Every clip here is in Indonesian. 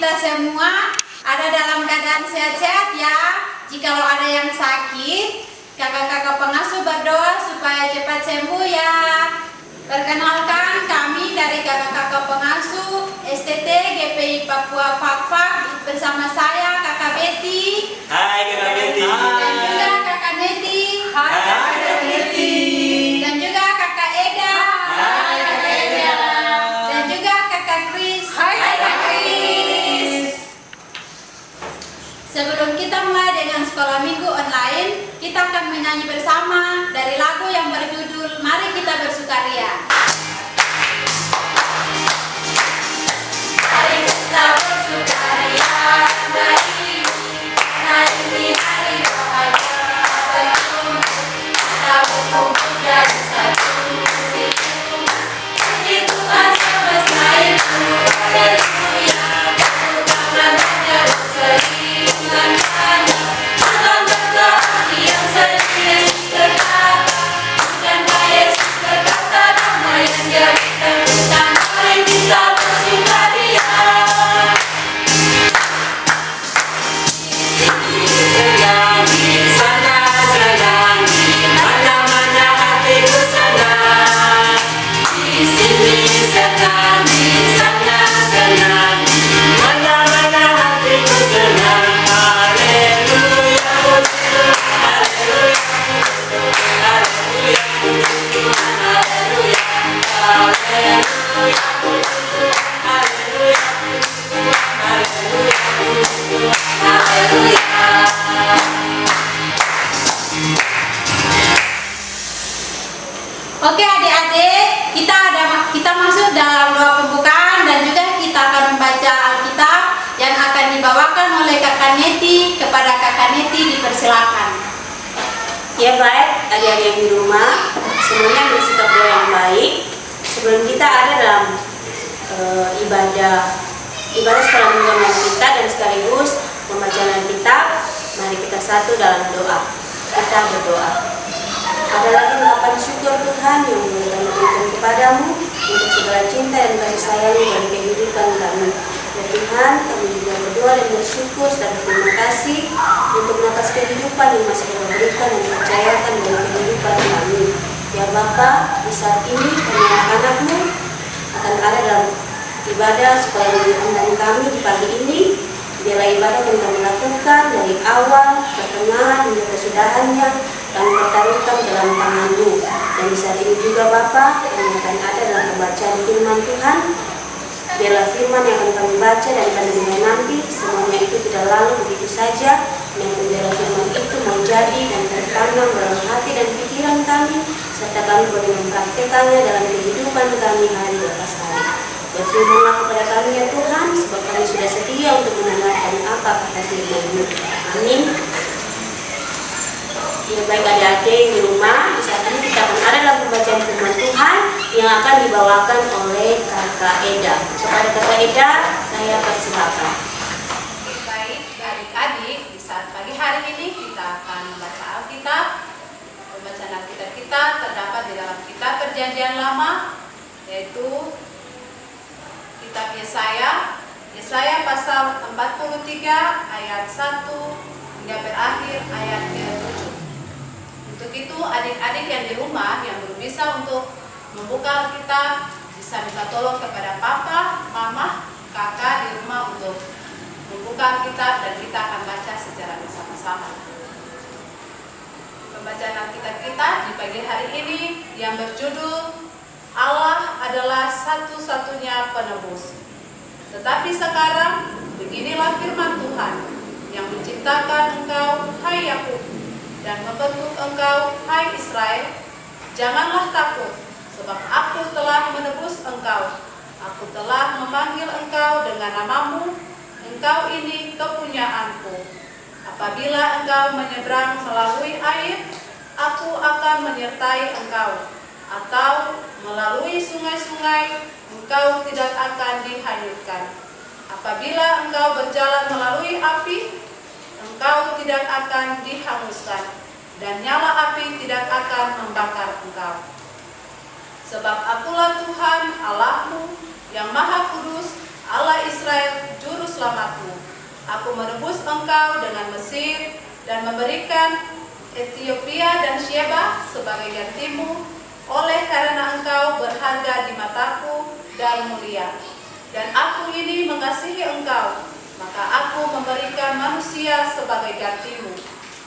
kita semua ada dalam keadaan sehat-sehat ya. Jikalau ada yang sakit, kakak-kakak pengasuh berdoa supaya cepat sembuh ya. Perkenalkan, kami dari kakak-kakak pengasuh STT GPI Papua Fakfak bersama saya Kakak Betty. Hai Kakak Betty. Dan juga Kakak Neti. Hai Kakak Betty. Dan juga Kakak Eda. Hai Kakak Eda. Dan juga Kakak Kris. Hai Kakak Kris. Sebelum kita mulai dengan sekolah minggu online, kita akan menyanyi bersama dari lagu yang berjudul Mari Kita Bersukaria. Mari kita bersukaria kembali, hari ini hari bahagia berkumpul, kita berkumpul jadi satu. Puji Tuhan semesta itu, haleluya, bukan hanya berseringan kami, bukan berdoa yang serius berkata, bukankah Yesus berkata damai yang dia berikan, mari kita bersukaria. Senang di sana, senang di mana-mana hatiku senang. Di sini senang, di sana senang, mana-mana hatiku senang. Haleluya, puji Tuhan, haleluya, puji Tuhan, haleluya, haleluya, puji Tuhan, haleluya, puji Tuhan, haleluya, puji Tuhan, haleluya. Oke adik-adik, kita masuk dalam doa pembukaan dan juga kita akan membaca Alkitab yang akan dibawakan oleh Kakak Neti. Kepada Kakak Neti dipersilakan. Ya baik, adik-adik yang di rumah, semuanya bersikap doa yang baik. Sebelum kita ada dalam ibadah sekolah minggu online kita dan sekaligus membaca Alkitab, mari kita satu dalam doa. Kita berdoa. Ada lagi ungkapan syukur Tuhan yang boleh kami berikan kepadamu untuk segala cinta dan kasih sayang bagi kehidupan kami. Ya Tuhan, kami juga berdoa dan bersyukur serta terima kasih untuk nafas kehidupan yang masih Kau berikan dan percayakan bagi kehidupan kami. Ya Bapa, di saat ini kami anak-anak-Mu akan ada dalam ibadah sekolah minggu online kami di pagi ini. Biarlah ibadah yang kami lakukan dari awal, pertengahan hingga kesudahannya kami pertaruhkan dalam tangan-Mu. Dan di saat ini juga Bapa, kami akan ada dalam pembacaan firman Tuhan. Biarlah firman yang akan kami baca dan kami dengar nanti, semuanya itu tidak lalu begitu saja, namun biarlah firman itu menjadi dan tertanam dalam hati dan pikiran kami, serta kami boleh mempraktekannya dalam kehidupan kami hari lepas hari. Berfirmanlah kepada kami ya Tuhan, sebab kami sudah setia untuk mendengarkan apa kata firman-Mu. Amin. Ya baik adik-adik di rumah, di saat ini kita akan ada dalam pembacaan firman Tuhan yang akan dibawakan oleh Kakak Eda. Kepada Kakak Eda, saya persilakan. Baik, adik-adik, di saat pagi hari ini kita akan membaca Alkitab. Pembacaan Alkitab kita terdapat di dalam kitab Perjanjian Lama, yaitu kitab Yesaya pasal 43 ayat 1 hingga berakhir ayat ke-7. Untuk itu adik-adik yang di rumah yang belum bisa untuk membuka Alkitab bisa minta tolong kepada papa, mama, kakak di rumah untuk membuka Alkitab dan kita akan baca secara bersama-sama. Pembacaan Alkitab kita di pagi hari ini yang berjudul Allah adalah satu-satunya penebus. Tetapi sekarang beginilah firman Tuhan yang menciptakan engkau, hai Yakub, dan membentuk engkau, hai Israel. Janganlah takut, sebab aku telah menebus engkau. Aku telah memanggil engkau dengan namamu. Engkau ini kepunyaanku. Apabila engkau menyeberang melalui air, aku akan menyertai engkau. Atau melalui sungai-sungai, engkau tidak akan dihanyutkan. Apabila engkau berjalan melalui api, engkau tidak akan dihanguskan, dan nyala api tidak akan membakar engkau. Sebab akulah Tuhan Allahmu yang Maha Kudus, Allah Israel, juru selamatmu. Aku menebus engkau dengan Mesir dan memberikan Ethiopia dan Sheba sebagai gantimu, oleh karena engkau berharga di mataku dan mulia. Dan aku ini mengasihi engkau, maka aku memberikan manusia sebagai gantimu,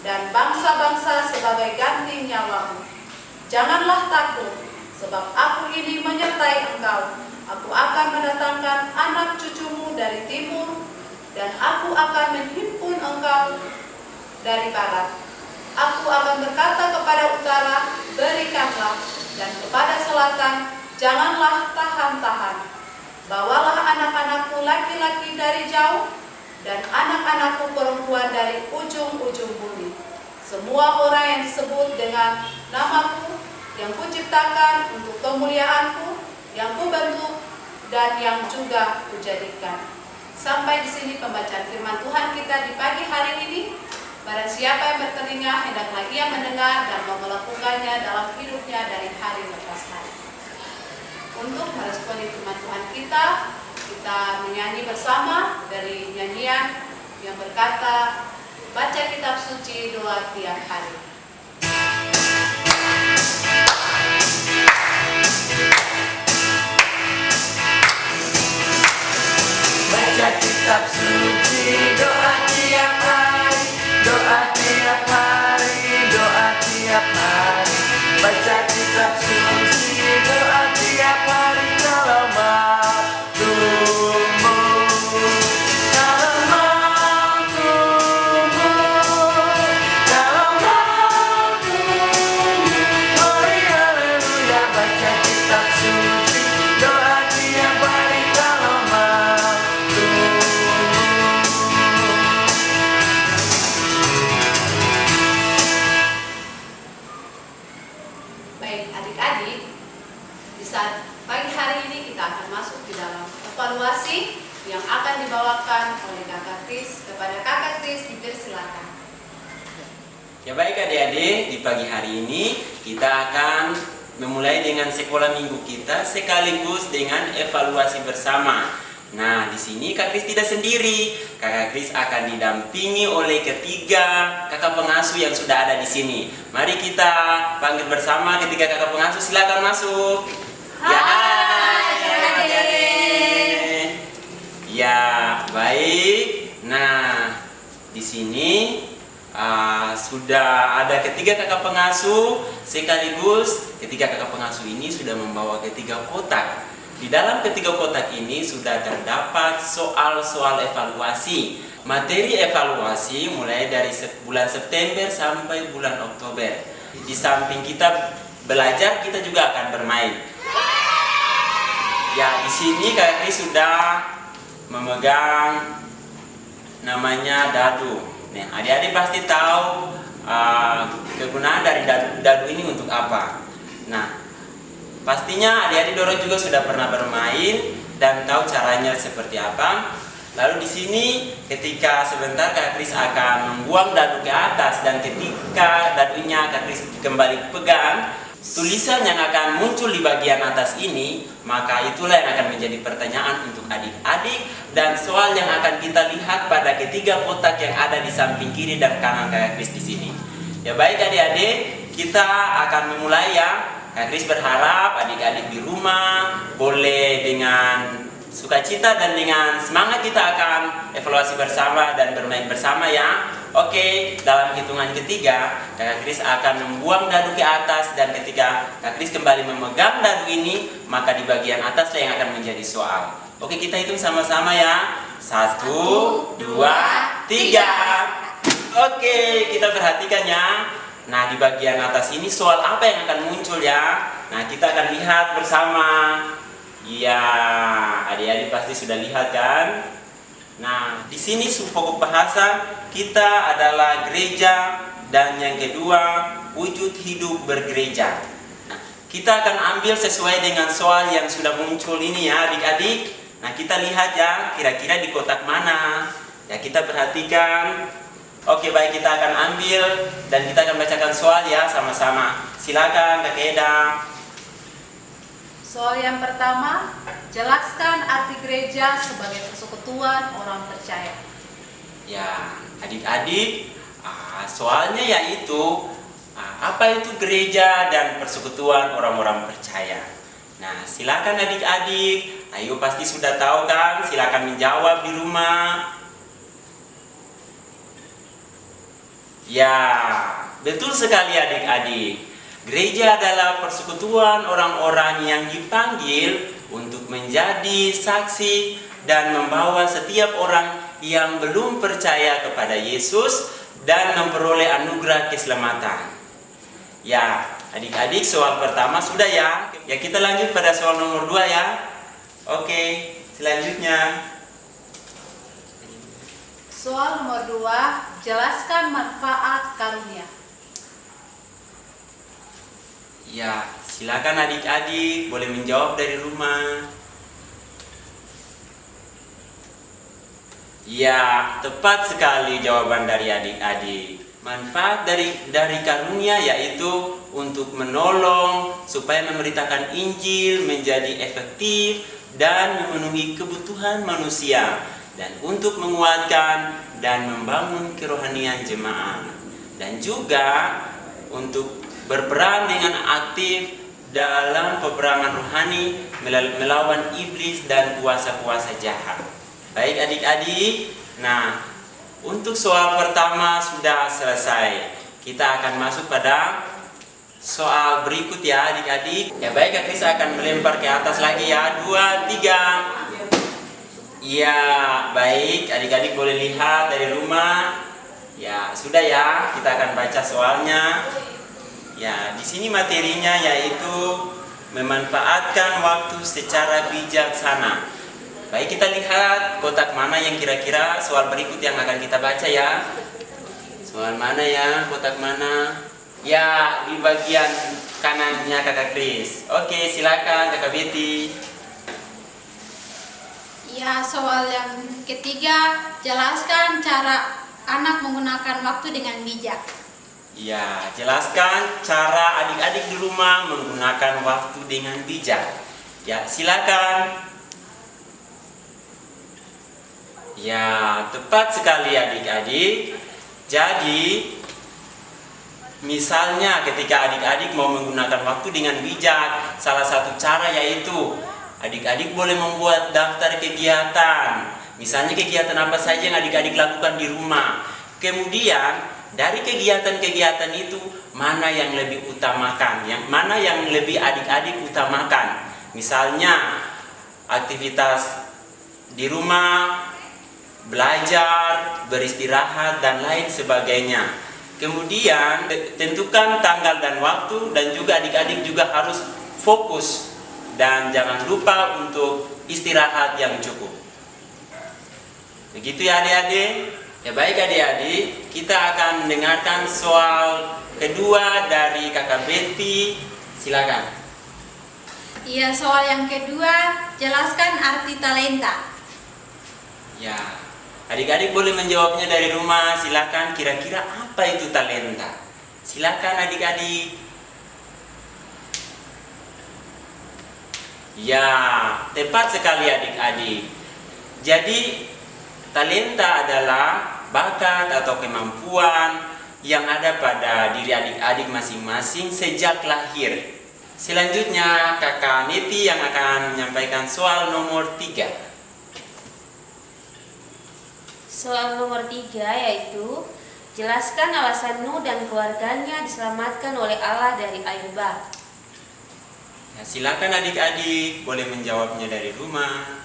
dan bangsa-bangsa sebagai ganti nyawamu. Janganlah takut, sebab aku ini menyertai engkau. Aku akan mendatangkan anak cucumu dari timur, dan aku akan menghimpun engkau dari barat. Aku akan berkata kepada utara, berikanlah, dan kepada selatan, janganlah tahan-tahan. Bawalah anak-anakku laki-laki dari jauh, dan anak-anakku perempuan dari ujung-ujung bumi. Semua orang yang disebut dengan namaku, yang kuciptakan untuk kemuliaanku, yang kubentuk, dan yang juga kujadikan. Sampai di sini pembacaan firman Tuhan kita di pagi hari ini. Barang siapa yang bertelinga, hendaklah ia mendengar dan melakukannya dalam hidupnya dari hari lepas hari. Untuk meresponi firman Tuhan kita menyanyi bersama dari nyanyian yang berkata, baca kitab suci doa tiap hari. Baca kitab suci, doa tiap hari, doa tiap hari, doa tiap hari. Baca kitab suci, doa tiap hari, kalau mau tumbuh, kalau mau tumbuh, kalau mau tumbuh. Oh haleluya, baca kitab suci, doa tiap hari, kalau mau Baik adik-adik, di saat pagi hari ini kita akan masuk di dalam evaluasi yang akan dibawakan oleh Kakak Kris. Kepada Kakak Kris dipersilakan. Ya baik adik-adik, di pagi hari ini kita akan memulai dengan sekolah minggu kita sekaligus dengan evaluasi bersama. Nah, di sini Kak Kris tidak sendiri. Kakak Kris akan didampingi oleh ketiga kakak pengasuh yang sudah ada di sini. Mari kita panggil bersama ketiga kakak pengasuh. Silakan masuk. Ya, hai adik-adik. Ya, baik. Nah, di sini sudah ada ketiga kakak pengasuh, sekaligus ketiga kakak pengasuh ini sudah membawa ketiga kotak. Di dalam ketiga kotak ini sudah terdapat soal-soal evaluasi. Materi evaluasi mulai dari bulan September sampai bulan Oktober. Di samping kita belajar, kita juga akan bermain. Ya, di sini Kak Kris sudah memegang namanya dadu. Nah, adik-adik pasti tahu kegunaan dari dadu ini untuk apa. Nah, pastinya adik-adik Doro juga sudah pernah bermain dan tahu caranya seperti apa. Lalu di sini ketika sebentar Kak Kris akan membuang dadu ke atas, dan ketika dadunya Kak Kris kembali pegang, tulisan yang akan muncul di bagian atas ini, maka itulah yang akan menjadi pertanyaan untuk adik-adik dan soal yang akan kita lihat pada ketiga kotak yang ada di samping kiri dan kanan Kak Kris di sini. Ya baik adik-adik, kita akan memulai ya. Kak Kris berharap adik-adik di rumah boleh dengan sukacita dan dengan semangat kita akan evaluasi bersama dan bermain bersama ya. Oke, dalam hitungan ketiga Kak Kris akan membuang dadu ke atas, dan ketika Kak Kris kembali memegang dadu ini, maka di bagian atas yang akan menjadi soal. Oke, kita hitung sama-sama ya. 1, 2, 3. Oke, kita perhatikan ya. Nah, di bagian atas ini soal apa yang akan muncul ya? Nah, kita akan lihat bersama. Iya, adik-adik pasti sudah lihat kan? Nah, di sini pokok bahasa kita adalah gereja, dan yang kedua wujud hidup bergereja. Nah, kita akan ambil sesuai dengan soal yang sudah muncul ini ya adik-adik. Nah, kita lihat ya, kira-kira di kotak mana? Ya, kita perhatikan. Oke, baik, kita akan ambil dan kita akan bacakan soal ya sama-sama. Silakan Kak Eda. Soal yang pertama, jelaskan arti gereja sebagai persekutuan orang percaya. Ya, adik-adik, soalnya yaitu apa itu gereja dan persekutuan orang-orang percaya. Nah, silakan adik-adik, ayo pasti sudah tahu kan? Silakan menjawab di rumah. Ya, betul sekali adik-adik. Gereja adalah persekutuan orang-orang yang dipanggil untuk menjadi saksi dan membawa setiap orang yang belum percaya kepada Yesus dan memperoleh anugerah keselamatan. Ya, adik-adik, soal pertama sudah ya. Ya, kita lanjut pada soal nomor 2 ya. Oke, selanjutnya. Soal nomor 2, jelaskan manfaat karunia. Ya, silakan adik-adik boleh menjawab dari rumah. Ya, tepat sekali jawaban dari adik-adik. Manfaat dari karunia yaitu untuk menolong supaya memberitakan Injil menjadi efektif dan memenuhi kebutuhan manusia, dan untuk menguatkan dan membangun kerohanian jemaat, dan juga untuk berperan dengan aktif dalam peperangan rohani melawan iblis dan kuasa-kuasa jahat. Baik adik-adik, nah untuk soal pertama sudah selesai. Kita akan masuk pada soal berikut ya adik-adik. Ya baik, Kris akan melempar ke atas lagi ya. 2, 3. Ya baik, adik-adik boleh lihat dari rumah. Ya sudah ya, kita akan baca soalnya. Ya, di sini materinya yaitu memanfaatkan waktu secara bijaksana. Baik, kita lihat kotak mana yang kira-kira soal berikut yang akan kita baca ya. Soal mana ya, kotak mana? Ya, di bagian kanannya Kakak Kris. Oke, silakan Kakak Betty. Ya, soal yang ketiga, jelaskan cara anak menggunakan waktu dengan bijak. Ya, jelaskan cara adik-adik di rumah menggunakan waktu dengan bijak. Ya, silakan. Ya, tepat sekali adik-adik. Jadi, misalnya ketika adik-adik mau menggunakan waktu dengan bijak, salah satu cara yaitu adik-adik boleh membuat daftar kegiatan. Misalnya kegiatan apa saja yang adik-adik lakukan di rumah. Kemudian dari kegiatan-kegiatan itu mana yang lebih utamakan, mana yang lebih adik-adik utamakan. Misalnya aktivitas di rumah, belajar, beristirahat dan lain sebagainya. Kemudian tentukan tanggal dan waktu, dan juga adik-adik juga harus fokus dan jangan lupa untuk istirahat yang cukup. Begitu ya adik-adik. Ya baik adik-adik, kita akan mendengarkan soal kedua dari Kakak Betty. Silakan. Iya, soal yang kedua, jelaskan arti talenta. Ya, adik-adik boleh menjawabnya dari rumah. Silakan, kira-kira apa itu talenta? Silakan adik-adik. Ya, tepat sekali adik-adik. Jadi, talenta adalah bakat atau kemampuan yang ada pada diri adik-adik masing-masing sejak lahir. Selanjutnya Kakak Neti yang akan menyampaikan soal nomor 3. Soal nomor 3 yaitu jelaskan alasan Nuh dan keluarganya diselamatkan oleh Allah dari air bah. Ya, silakan adik-adik boleh menjawabnya dari rumah.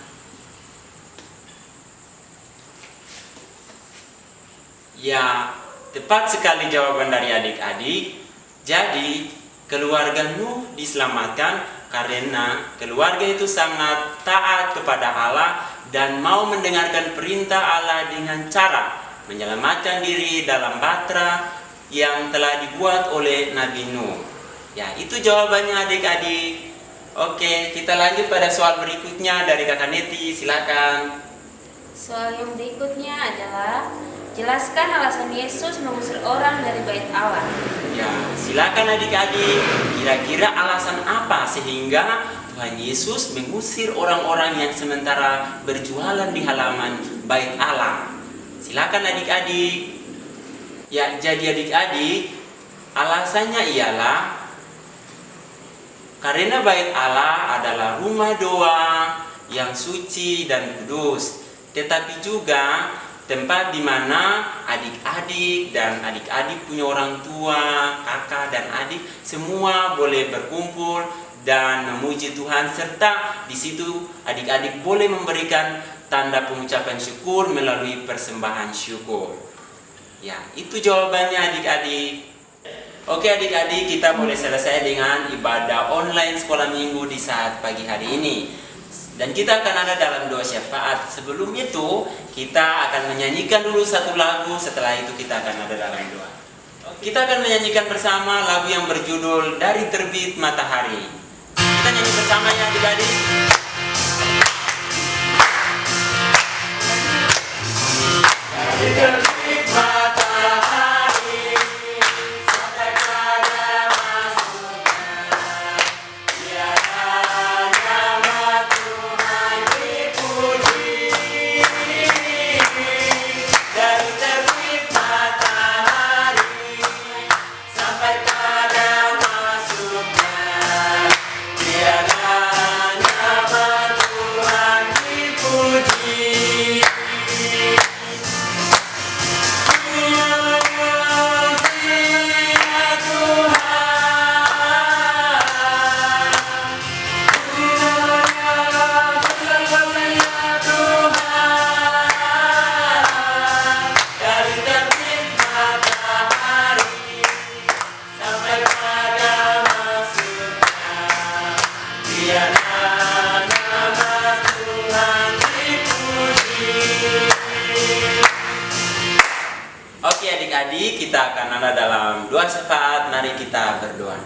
Ya, tepat sekali jawaban dari adik-adik. Jadi, keluarga Nuh diselamatkan karena keluarga itu sangat taat kepada Allah dan mau mendengarkan perintah Allah dengan cara menyelamatkan diri dalam batra yang telah dibuat oleh Nabi Nuh. Ya, itu jawabannya adik-adik. Oke, kita lanjut pada soal berikutnya dari Kakak Neti. Silakan. Soal yang berikutnya adalah jelaskan alasan Yesus mengusir orang dari bait Allah. Ya, silakan adik-adik, kira-kira alasan apa sehingga Tuhan Yesus mengusir orang-orang yang sementara berjualan di halaman Bait Allah? Silakan adik-adik. Ya, jadi adik-adik, alasannya ialah karena Bait Allah adalah rumah doa yang suci dan kudus, tetapi juga tempat di mana adik-adik dan adik-adik punya orang tua, kakak dan adik semua boleh berkumpul dan memuji Tuhan, serta di situ adik-adik boleh memberikan tanda pengucapan syukur melalui persembahan syukur. Ya, itu jawabannya adik-adik. Oke adik-adik, kita boleh selesai dengan ibadah online sekolah minggu di saat pagi hari ini. Dan kita akan ada dalam doa syafaat. Sebelum itu, kita akan menyanyikan dulu satu lagu. Setelah itu kita akan ada dalam doa. Kita akan menyanyikan bersama lagu yang berjudul Dari Terbit Matahari. Kita nyanyi bersama ya adik-adik. Dari terbit matahari sampai pada masuknya, biarlah nama Tuhan dipuji. Dari terbit matahari sampai pada masuknya, biarlah nama Tuhan dipuji. Oke adik-adik, kita akan ada dalam doa syafaat. Mari kita berdoa.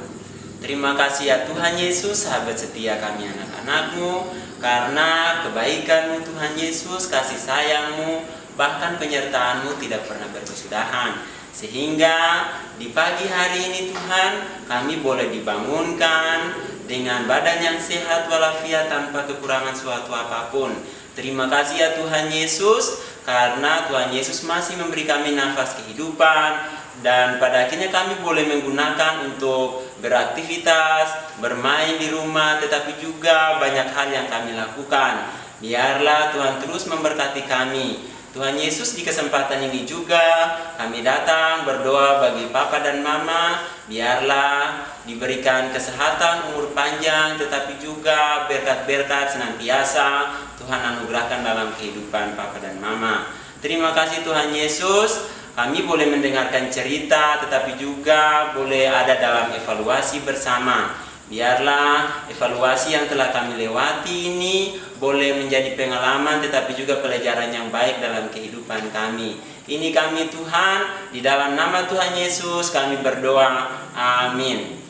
Terima kasih ya Tuhan Yesus, sahabat setia kami anak-anak-Mu, karena kebaikan-Mu Tuhan Yesus, kasih sayang-Mu, bahkan penyertaan-Mu tidak pernah berkesudahan. Sehingga di pagi hari ini Tuhan, kami boleh dibangunkan dengan badan yang sehat walafiat tanpa kekurangan suatu apapun. Terima kasih ya Tuhan Yesus, karena Tuhan Yesus masih memberi kami nafas kehidupan, dan pada akhirnya kami boleh menggunakan untuk beraktivitas, bermain di rumah, tetapi juga banyak hal yang kami lakukan. Biarlah Tuhan terus memberkati kami. Tuhan Yesus, di kesempatan ini juga kami datang berdoa bagi Papa dan Mama, biarlah diberikan kesehatan, umur panjang, tetapi juga berkat-berkat senantiasa Tuhan anugerahkan dalam kehidupan Papa dan Mama. Terima kasih Tuhan Yesus, kami boleh mendengarkan cerita, tetapi juga boleh ada dalam evaluasi bersama. Biarlah evaluasi yang telah kami lewati ini boleh menjadi pengalaman, tetapi juga pelajaran yang baik dalam kehidupan kami. Ini kami Tuhan, di dalam nama Tuhan Yesus kami berdoa, amin.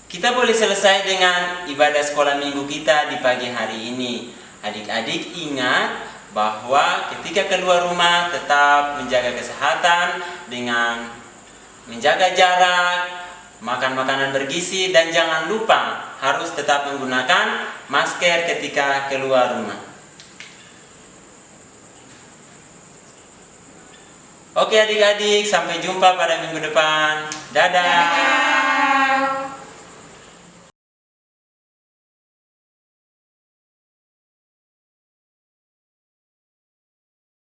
Kita boleh selesai dengan ibadah sekolah minggu kita di pagi hari ini. Adik-adik ingat bahwa ketika keluar rumah tetap menjaga kesehatan dengan menjaga jarak, makan makanan bergizi, dan jangan lupa harus tetap menggunakan masker ketika keluar rumah. Oke adik-adik, sampai jumpa pada minggu depan. Dadah.